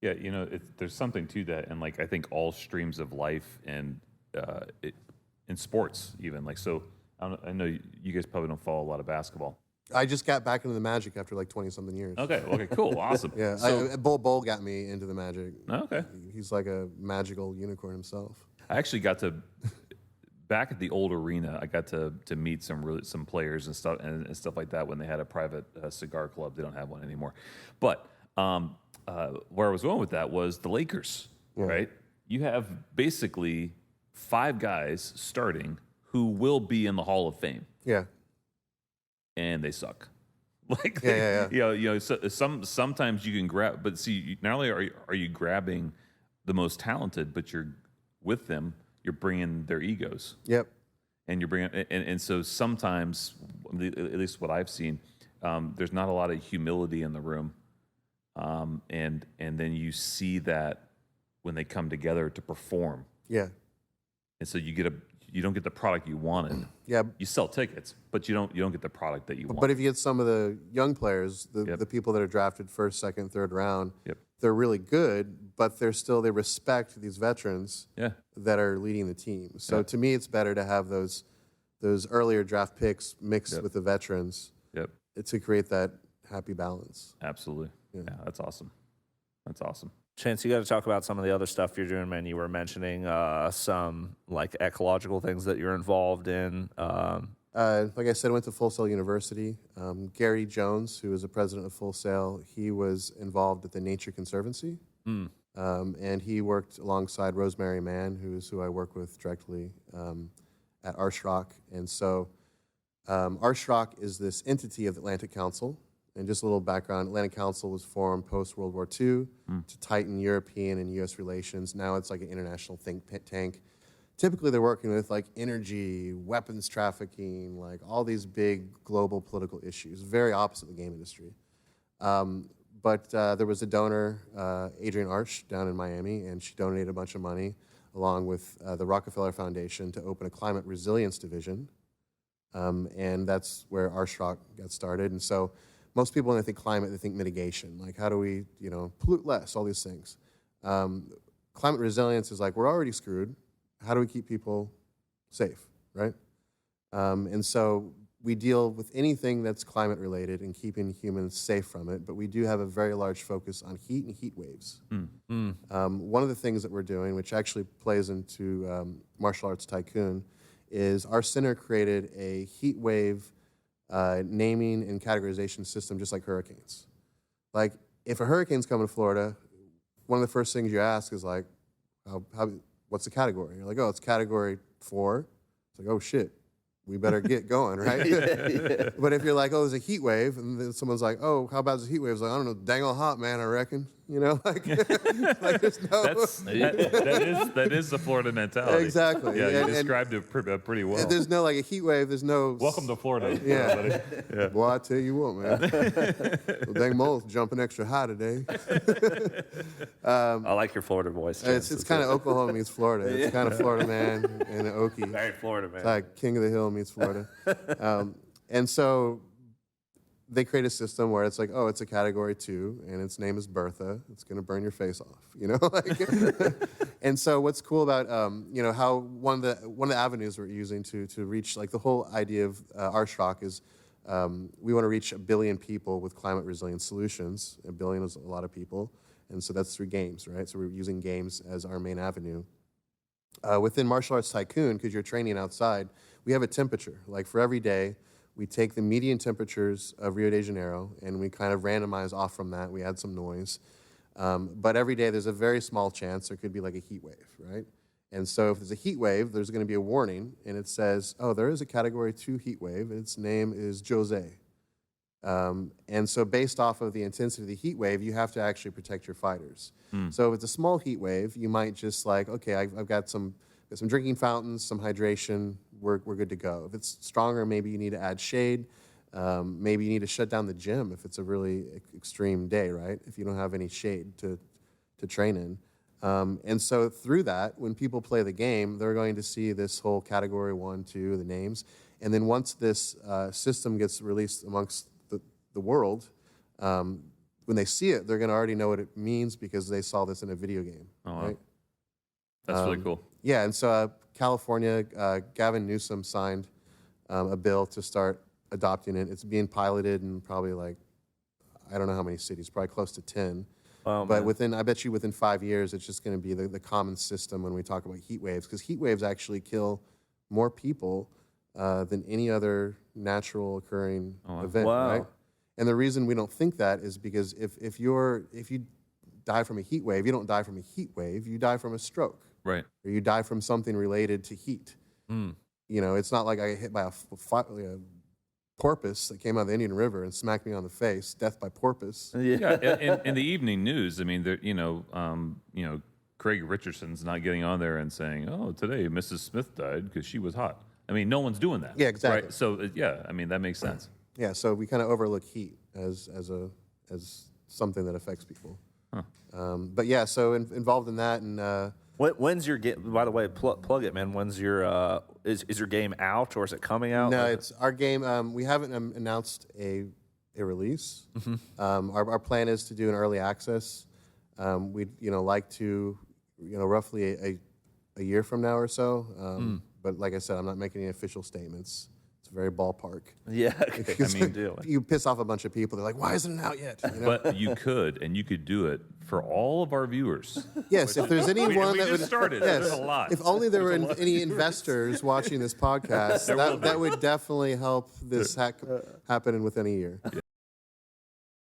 Yeah, there's something to that, and like I think all streams of life and in sports even so. I know you guys probably don't follow a lot of basketball. I just got back into the Magic after like 20-something years. Okay, cool, awesome. Yeah, So, Bull got me into the Magic. okay. He's like a magical unicorn himself. I actually got to back at the old arena. I got to meet some players and stuff like that when they had a private cigar club. They don't have one anymore. But where I was going with that was the Lakers, right? You have basically 5 guys starting who will be in the Hall of Fame. Yeah. And they suck. So sometimes you can grab, but see, not only are you grabbing the most talented, but you're with them, you're bringing their egos. Yep. And you're bringing, and so sometimes, at least what I've seen, there's not a lot of humility in the room, and then you see that when they come together to perform. Yeah. And so you don't get the product you wanted. Yeah. You sell tickets, but you don't get the product that you want. But if you get some of the young players, the people that are drafted first, second, third round, they're really good, but they respect these veterans that are leading the team. So to me, it's better to have those earlier draft picks mixed with the veterans to create that happy balance. Absolutely. Yeah, that's awesome. That's awesome. Chance, you got to talk about some of the other stuff you're doing, man. You were mentioning some like ecological things that you're involved in. Like I said, I went to Full Sail University. Gary Jones, who was the president of Full Sail, he was involved at the Nature Conservancy. And he worked alongside Rosemary Mann, who I work with directly at Arshrock. And so Arshrock is this entity of the Atlantic Council. And just a little background, Atlantic Council was formed post-World War II to tighten European and U.S. relations. Now it's like an international think tank. Typically they're working with like energy, weapons trafficking, like all these big global political issues, very opposite the game industry. But there was a donor, Adrienne Arch, down in Miami, and she donated a bunch of money along with the Rockefeller Foundation to open a climate resilience division. And that's where Arshrock got started. And so most people, when they think climate, they think mitigation. Like, how do we, pollute less, all these things. Climate resilience is like, we're already screwed. How do we keep people safe, right? And so we deal with anything that's climate related and keeping humans safe from it, but we do have a very large focus on heat and heat waves. One of the things that we're doing, which actually plays into Martial Arts Tycoon, is our center created a heat wave naming and categorization system just like hurricanes. Like, if a hurricane's coming to Florida, one of the first things you ask is like, what's the category? You're like, oh, it's category 4. It's like, oh shit, we better get going, right? But if you're like, oh, there's a heat wave, and then someone's like, oh, how about this heat wave? It's like, I don't know, dang old hot, man, I reckon. Like there's no... that is the Florida mentality. Exactly. Yeah, you described it pretty well. There's no, like, a heat wave, there's no... Welcome to Florida. Yeah. Well, I tell you what, man. Well, dang mole's jumping extra high today. I like your Florida voice. It's kind of Oklahoma meets Florida. It's kind of Florida man and an Okie. Very Florida man. It's like King of the Hill meets Florida. And so they create a system where it's like, oh, it's a category 2, and its name is Bertha. It's going to burn your face off, And so what's cool about, how one of the avenues we're using to reach, like the whole idea of Arshrock is we want to reach 1 billion people with climate resilient solutions. 1 billion is a lot of people, and so that's through games, right? So we're using games as our main avenue. Within Martial Arts Tycoon, because you're training outside, we have a temperature. Like for every day, we take the median temperatures of Rio de Janeiro and we kind of randomize off from that. We add some noise. But every day there's a very small chance there could be like a heat wave, right? And so if there's a heat wave, there's going to be a warning, and it says, oh, there is a category 2 heat wave, and its name is Jose. And so based off of the intensity of the heat wave, you have to actually protect your fighters. So if it's a small heat wave, you might just like, okay, I've got some drinking fountains, some hydration, we're good to go. If it's stronger, maybe you need to add shade. Maybe you need to shut down the gym if it's a really extreme day, right? If you don't have any shade to train in. And so through that, when people play the game, they're going to see this whole category 1, 2, the names. And then once this system gets released amongst the world, when they see it, they're going to already know what it means because they saw this in a video game. Oh, wow. Right? That's really cool. Yeah, and so California, Gavin Newsom signed a bill to start adopting it. It's being piloted in probably like, I don't know how many cities, probably close to 10. But I bet you within 5 years, it's just going to be the common system when we talk about heat waves, because heat waves actually kill more people than any other natural occurring event, right? And the reason we don't think that is because if you die from a heat wave, you don't die from a heat wave, you die from a stroke. Right. Or you die from something related to heat. You know, it's not like I get hit by a porpoise that came out of the Indian River and smacked me on the face. Death by porpoise. Yeah. In the evening news, I mean, Craig Richardson's not getting on there and saying, "Oh, today Mrs. Smith died because she was hot." I mean, no one's doing that. Yeah, exactly. Right? So I mean, that makes sense. Yeah, so we kind of overlook heat as something that affects people. But yeah, so involved in that, and when's your game? By the way, plug it, man. When's your is your game out or is it coming out? no, it's our game. We haven't announced a release. Our plan is to do an early access. We'd like to roughly a year from now or so. But like I said, I'm not making any official statements. It's very ballpark. Yeah, I mean, you piss off a bunch of people. They're like, "Why isn't it out yet?" You know? But you could do it for all of our viewers. Yes, if there's anyone that would started. Yes, There's a lot. if only there were any investors watching this podcast, that would definitely help this happen within a year.